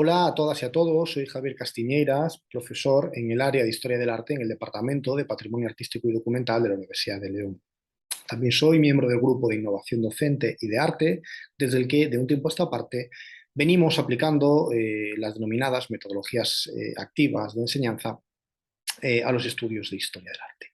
Hola a todas y a todos, soy Javier Castiñeiras, profesor en el área de Historia del Arte en el Departamento de Patrimonio Artístico y Documental de la Universidad de León. También soy miembro del Grupo de Innovación Docente y de Arte, desde el que de un tiempo a esta parte venimos aplicando las denominadas metodologías activas de enseñanza a los estudios de Historia del Arte.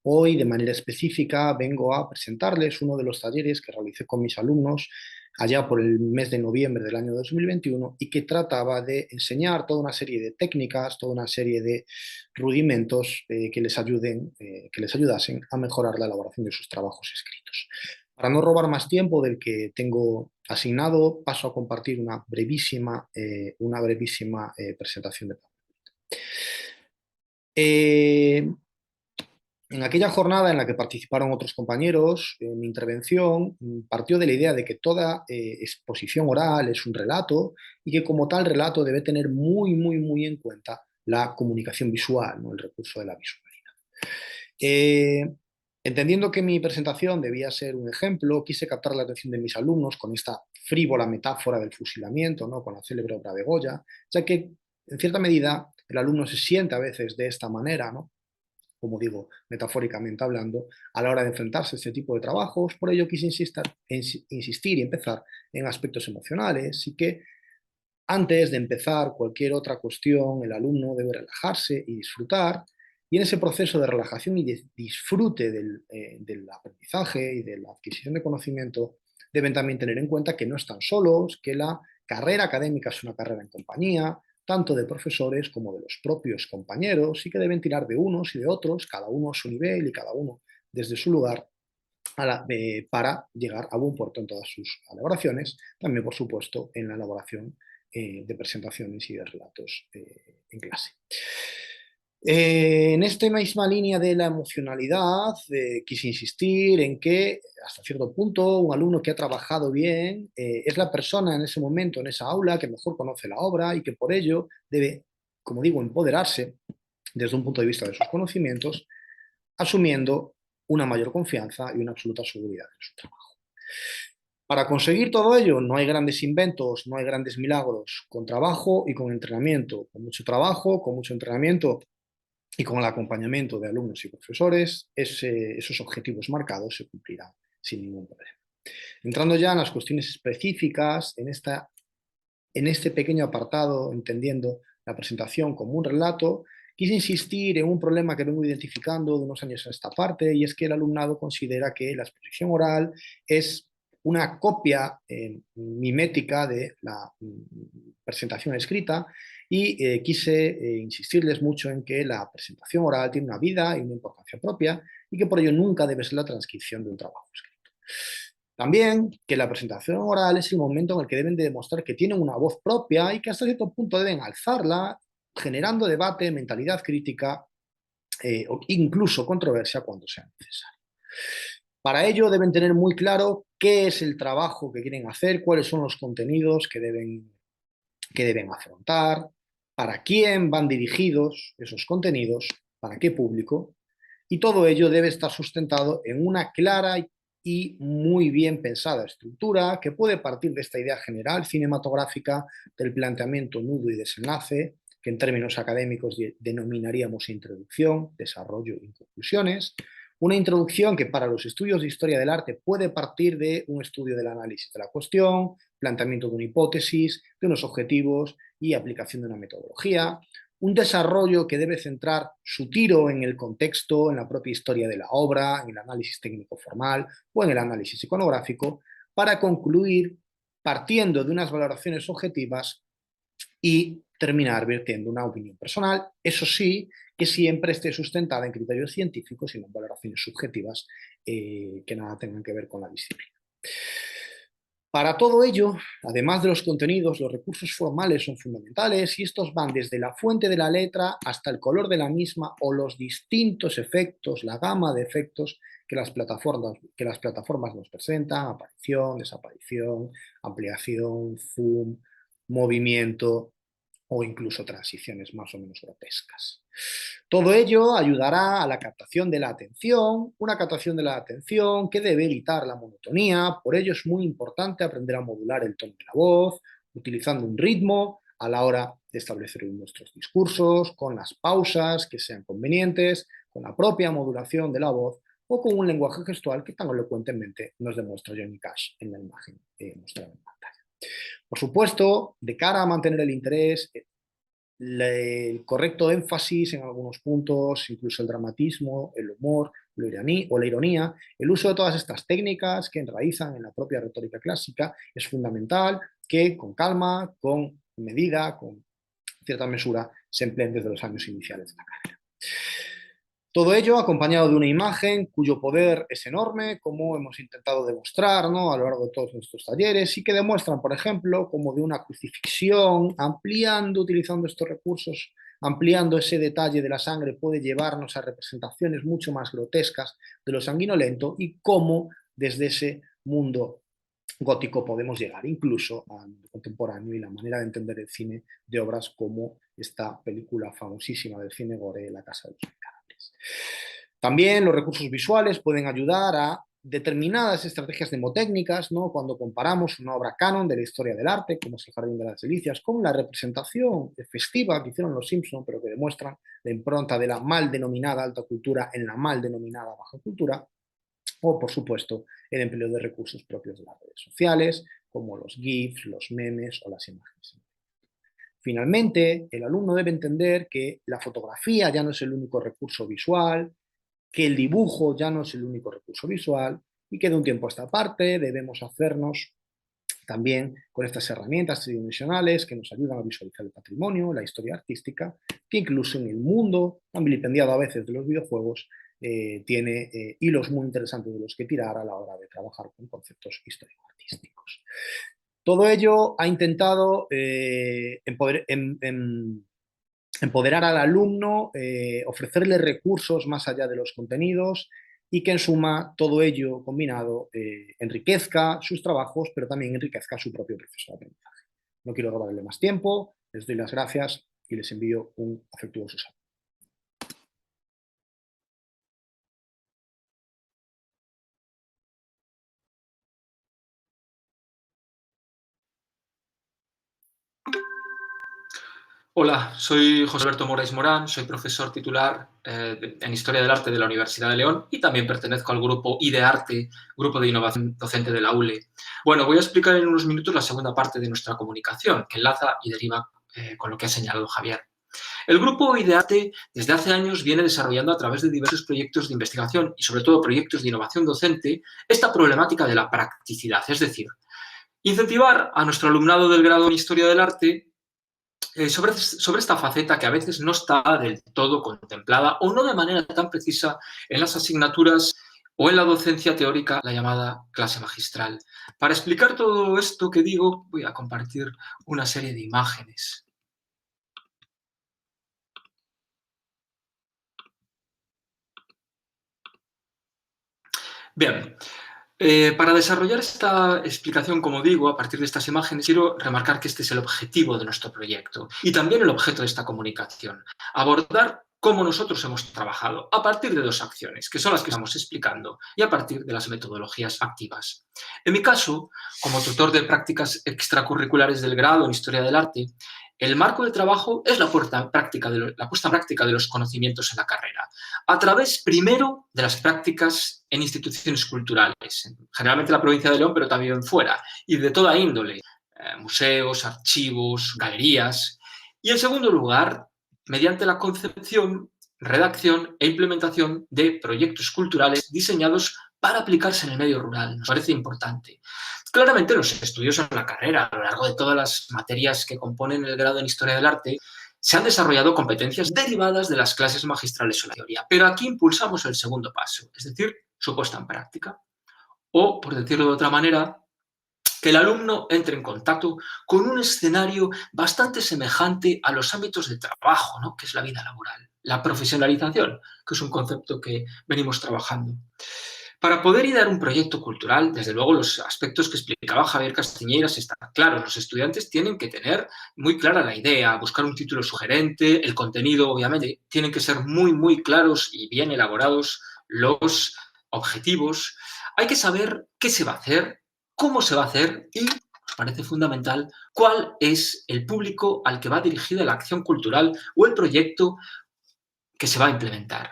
Hoy, de manera específica, vengo a presentarles uno de los talleres que realicé con mis alumnos allá por el mes de noviembre del año 2021 y que trataba de enseñar toda una serie de técnicas, toda una serie de rudimentos que les ayuden, que les ayudasen a mejorar la elaboración de sus trabajos escritos. Para no robar más tiempo del que tengo asignado, paso a compartir una brevísima presentación de PowerPoint. Eh, En aquella jornada en la que participaron otros compañeros, mi intervención partió de la idea de que toda exposición oral es un relato y que como tal relato debe tener muy en cuenta la comunicación visual, ¿no? El recurso de la visualidad. Eh, Entendiendo que mi presentación debía ser un ejemplo, quise captar la atención de mis alumnos con esta frívola metáfora del fusilamiento, ¿no? Con la célebre obra de Goya, ya que en cierta medida el alumno se siente a veces de esta manera, ¿no? Como digo, metafóricamente hablando, a la hora de enfrentarse a este tipo de trabajos. Por ello quise insistir y empezar en aspectos emocionales y que antes de empezar cualquier otra cuestión, el alumno debe relajarse y disfrutar. Y en ese proceso de relajación y de disfrute del aprendizaje y de la adquisición de conocimiento, deben también tener en cuenta que no están solos, que la carrera académica es una carrera en compañía, tanto de profesores como de los propios compañeros, y que deben tirar de unos y de otros, cada uno a su nivel y cada uno desde su lugar, para llegar a buen puerto en todas sus elaboraciones, también por supuesto en la elaboración de presentaciones y de relatos en clase. En esta misma línea de la emocionalidad, quise insistir en que, hasta cierto punto, un alumno que ha trabajado bien es la persona en ese momento, en esa aula, que mejor conoce la obra y que por ello debe, como digo, empoderarse desde un punto de vista de sus conocimientos, asumiendo una mayor confianza y una absoluta seguridad en su trabajo. Para conseguir todo ello no hay grandes inventos, no hay grandes milagros, con trabajo y con entrenamiento, con mucho trabajo, con mucho entrenamiento y con el acompañamiento de alumnos y profesores, esos objetivos marcados se cumplirán sin ningún problema. Entrando ya en las cuestiones específicas, en este pequeño apartado, entendiendo la presentación como un relato, quise insistir en un problema que vengo identificando de unos años a esta parte, y es que el alumnado considera que la exposición oral es una copia mimética de la presentación escrita, y quise insistirles mucho en que la presentación oral tiene una vida y una importancia propia y que por ello nunca debe ser la transcripción de un trabajo escrito. También que la presentación oral es el momento en el que deben de demostrar que tienen una voz propia y que hasta cierto punto deben alzarla, generando debate, mentalidad crítica o incluso controversia cuando sea necesario. Para ello deben tener muy claro qué es el trabajo que quieren hacer, cuáles son los contenidos que deben afrontar, para quién van dirigidos esos contenidos, para qué público, y todo ello debe estar sustentado en una clara y muy bien pensada estructura que puede partir de esta idea general cinematográfica del planteamiento, nudo y desenlace, que en términos académicos denominaríamos introducción, desarrollo y conclusiones. Una introducción que para los estudios de historia del arte puede partir de un estudio del análisis de la cuestión, planteamiento de una hipótesis, de unos objetivos y aplicación de una metodología. Un desarrollo que debe centrar su tiro en el contexto, en la propia historia de la obra, en el análisis técnico formal o en el análisis iconográfico, para concluir partiendo de unas valoraciones objetivas y terminar vertiendo una opinión personal, eso sí, que siempre esté sustentada en criterios científicos y no en valoraciones subjetivas que nada tengan que ver con la disciplina. Para todo ello, además de los contenidos, los recursos formales son fundamentales, y estos van desde la fuente de la letra hasta el color de la misma o los distintos efectos, la gama de efectos que las plataformas nos presentan: aparición, desaparición, ampliación, zoom, movimiento o incluso transiciones más o menos grotescas. Todo ello ayudará a la captación de la atención, una captación de la atención que debe evitar la monotonía. Por ello es muy importante aprender a modular el tono de la voz, utilizando un ritmo, a la hora de establecer nuestros discursos, con las pausas que sean convenientes, con la propia modulación de la voz o con un lenguaje gestual que tan elocuentemente nos demuestra Johnny Cash en la imagen mostrada en pantalla. Por supuesto, de cara a mantener el interés, el correcto énfasis en algunos puntos, incluso el dramatismo, el humor o la ironía, el uso de todas estas técnicas que enraizan en la propia retórica clásica, es fundamental que con calma, con medida, con cierta mesura, se empleen desde los años iniciales de la carrera. Todo ello acompañado de una imagen cuyo poder es enorme, como hemos intentado demostrar, ¿no?, a lo largo de todos nuestros talleres, y que demuestran, por ejemplo, como de una crucifixión, utilizando estos recursos, ampliando ese detalle de la sangre, puede llevarnos a representaciones mucho más grotescas de lo sanguinolento, y cómo desde ese mundo gótico podemos llegar incluso al mundo contemporáneo y la manera de entender el cine de obras como esta película famosísima del cine gore, La Casa de los Cadáveres. También los recursos visuales pueden ayudar a determinadas estrategias mnemotécnicas, ¿no?, cuando comparamos una obra canon de la historia del arte, como es El Jardín de las Delicias, con la representación festiva que hicieron los Simpson, pero que demuestran la impronta de la mal denominada alta cultura en la mal denominada baja cultura, o, por supuesto, el empleo de recursos propios de las redes sociales, como los GIFs, los memes o las imágenes. Finalmente, el alumno debe entender que la fotografía ya no es el único recurso visual, que el dibujo ya no es el único recurso visual y que de un tiempo a esta parte debemos hacernos también con estas herramientas tridimensionales que nos ayudan a visualizar el patrimonio, la historia artística, que incluso en el mundo tan vilipendiado a veces de los videojuegos tiene hilos muy interesantes de los que tirar a la hora de trabajar con conceptos histórico-artísticos. Todo ello ha intentado empoderar al alumno, ofrecerle recursos más allá de los contenidos y que en suma todo ello combinado enriquezca sus trabajos, pero también enriquezca su propio proceso de aprendizaje. No quiero robarle más tiempo, les doy las gracias y les envío un afectuoso saludo. Hola, soy José Alberto Moraes Morán, soy profesor titular en Historia del Arte de la Universidad de León y también pertenezco al grupo IDEARTE, Grupo de Innovación Docente de la ULE. Bueno, voy a explicar en unos minutos la segunda parte de nuestra comunicación, que enlaza y deriva con lo que ha señalado Javier. El grupo IDEARTE desde hace años viene desarrollando a través de diversos proyectos de investigación y sobre todo proyectos de innovación docente esta problemática de la practicidad, es decir, incentivar a nuestro alumnado del grado en Historia del Arte sobre esta faceta que a veces no está del todo contemplada o no de manera tan precisa en las asignaturas o en la docencia teórica, la llamada clase magistral. Para explicar todo esto que digo, voy a compartir una serie de imágenes. Bien, para desarrollar esta explicación, como digo, a partir de estas imágenes, quiero remarcar que este es el objetivo de nuestro proyecto y también el objeto de esta comunicación. Abordar cómo nosotros hemos trabajado a partir de dos acciones, que son las que estamos explicando, y a partir de las metodologías activas. En mi caso, como tutor de prácticas extracurriculares del grado en Historia del Arte, el marco de trabajo es la puesta en práctica de los conocimientos en la carrera, a través, primero, de las prácticas en instituciones culturales, generalmente en la provincia de León, pero también fuera, y de toda índole, museos, archivos, galerías. Y, en segundo lugar, mediante la concepción, redacción e implementación de proyectos culturales diseñados para aplicarse en el medio rural. Nos parece importante. Claramente, los estudios en la carrera, a lo largo de todas las materias que componen el grado en Historia del Arte, se han desarrollado competencias derivadas de las clases magistrales o la teoría, pero aquí impulsamos el segundo paso, es decir, su puesta en práctica. O, por decirlo de otra manera, que el alumno entre en contacto con un escenario bastante semejante a los ámbitos de trabajo, ¿no?, que es la vida laboral. La profesionalización, que es un concepto que venimos trabajando. Para poder idear un proyecto cultural, desde luego los aspectos que explicaba Javier Castiñeiras están claros. Los estudiantes tienen que tener muy clara la idea, buscar un título sugerente, el contenido, obviamente, tienen que ser muy, muy claros y bien elaborados los objetivos. Hay que saber qué se va a hacer, cómo se va a hacer y nos parece fundamental cuál es el público al que va dirigida la acción cultural o el proyecto que se va a implementar.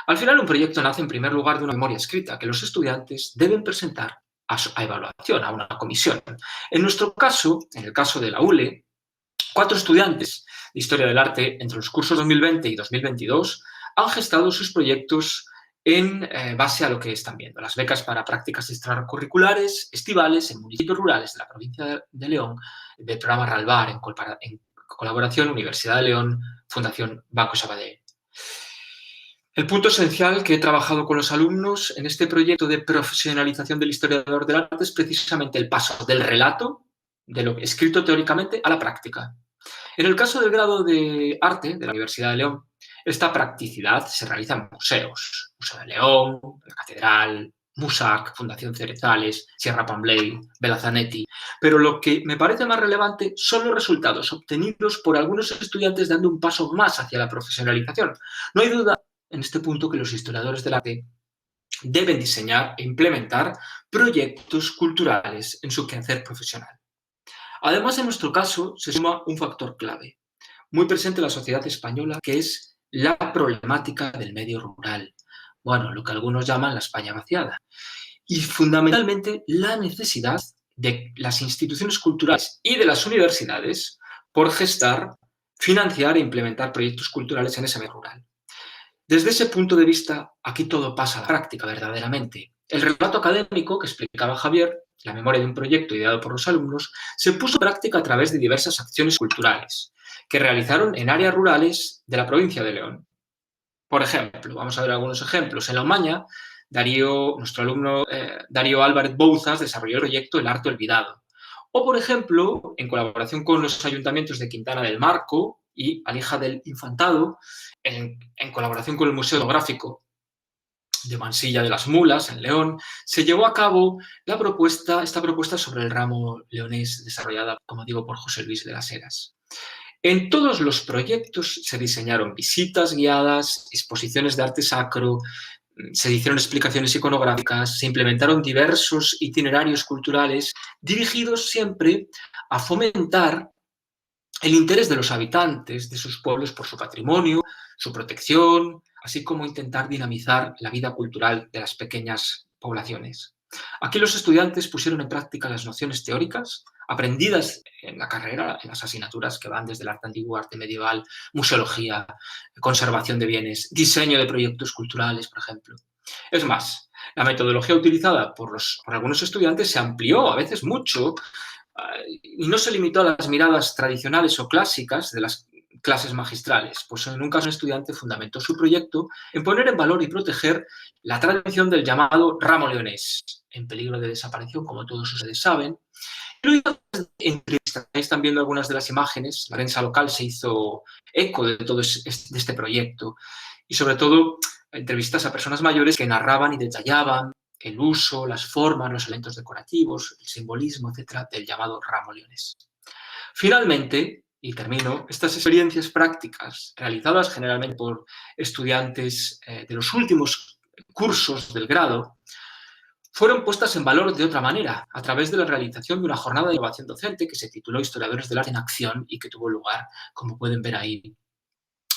Al final, un proyecto nace en primer lugar de una memoria escrita que los estudiantes deben presentar a evaluación, a una comisión. En nuestro caso, en el caso de la ULE, 4 estudiantes de Historia del Arte entre los cursos 2020 y 2022 han gestado sus proyectos en base a lo que están viendo. Las becas para prácticas extracurriculares estivales en municipios rurales de la provincia de León, del programa RALBAR, en colaboración Universidad de León, Fundación Banco Sabadell. El punto esencial que he trabajado con los alumnos en este proyecto de profesionalización del historiador del arte es precisamente el paso del relato, de lo escrito teóricamente, a la práctica. En el caso del grado de arte de la Universidad de León, esta practicidad se realiza en museos. Museo de León, la Catedral, Musac, Fundación Cerezales, Sierra Pambley, Belazanetti. Pero lo que me parece más relevante son los resultados obtenidos por algunos estudiantes dando un paso más hacia la profesionalización. No hay duda en este punto que los historiadores del arte deben diseñar e implementar proyectos culturales en su quehacer profesional. Además, en nuestro caso, se suma un factor clave, muy presente en la sociedad española, que es la problemática del medio rural. Bueno, lo que algunos llaman la España vaciada. Y fundamentalmente la necesidad de las instituciones culturales y de las universidades por gestar, financiar e implementar proyectos culturales en ese medio rural. Desde ese punto de vista, aquí todo pasa a la práctica, verdaderamente. El relato académico que explicaba Javier, la memoria de un proyecto ideado por los alumnos, se puso en práctica a través de diversas acciones culturales que realizaron en áreas rurales de la provincia de León. Por ejemplo, vamos a ver algunos ejemplos. En La Omaña, nuestro alumno Darío Álvarez Bouzas desarrolló el proyecto El Arte Olvidado. O, por ejemplo, en colaboración con los ayuntamientos de Quintana del Marco y Alija del Infantado, en colaboración con el Museo Etnográfico de Mansilla de las Mulas, en León, se llevó a cabo esta propuesta sobre el ramo leonés, desarrollada, como digo, por José Luis de las Heras. En todos los proyectos se diseñaron visitas guiadas, exposiciones de arte sacro, se hicieron explicaciones iconográficas, se implementaron diversos itinerarios culturales dirigidos siempre a fomentar el interés de los habitantes de sus pueblos por su patrimonio, su protección, así como intentar dinamizar la vida cultural de las pequeñas poblaciones. Aquí los estudiantes pusieron en práctica las nociones teóricas aprendidas en la carrera, en las asignaturas que van desde el arte antiguo, arte medieval, museología, conservación de bienes, diseño de proyectos culturales, por ejemplo. Es más, la metodología utilizada por algunos estudiantes se amplió, a veces mucho, y no se limitó a las miradas tradicionales o clásicas de las clases magistrales, pues en un caso un estudiante fundamentó su proyecto en poner en valor y proteger la tradición del llamado ramo leonés, en peligro de desaparición, como todos ustedes saben. Están viendo algunas de las imágenes, la prensa local se hizo eco de todo este proyecto y sobre todo entrevistas a personas mayores que narraban y detallaban el uso, las formas, los elementos decorativos, el simbolismo, etcétera, del llamado ramo leonés. Finalmente, y termino, estas experiencias prácticas realizadas generalmente por estudiantes de los últimos cursos del grado fueron puestas en valor de otra manera, a través de la realización de una jornada de innovación docente que se tituló Historiadores del Arte en Acción y que tuvo lugar, como pueden ver ahí,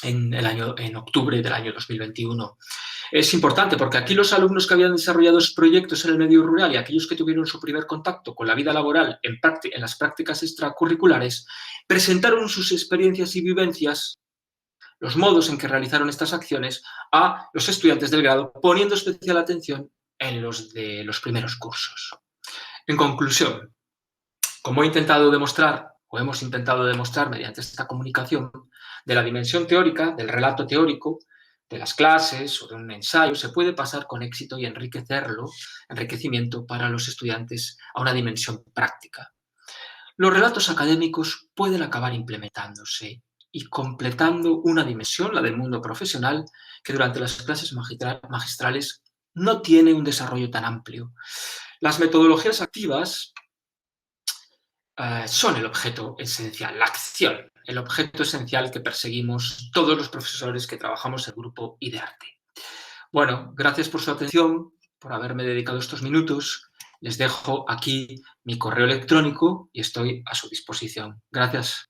en octubre del año 2021. Es importante porque aquí los alumnos que habían desarrollado proyectos en el medio rural y aquellos que tuvieron su primer contacto con la vida laboral en las prácticas extracurriculares presentaron sus experiencias y vivencias, los modos en que realizaron estas acciones, a los estudiantes del grado, poniendo especial atención en los de los primeros cursos. En conclusión, como hemos intentado demostrar mediante esta comunicación, de la dimensión teórica, del relato teórico, de las clases o de un ensayo, se puede pasar con éxito y enriquecimiento para los estudiantes a una dimensión práctica. Los relatos académicos pueden acabar implementándose y completando una dimensión, la del mundo profesional, que durante las clases magistrales no tiene un desarrollo tan amplio. Las metodologías activas son el objeto esencial, la acción, el objeto esencial que perseguimos todos los profesores que trabajamos en grupo y de arte. Bueno, gracias por su atención, por haberme dedicado estos minutos Les dejo aquí mi correo electrónico y estoy a su disposición. Gracias.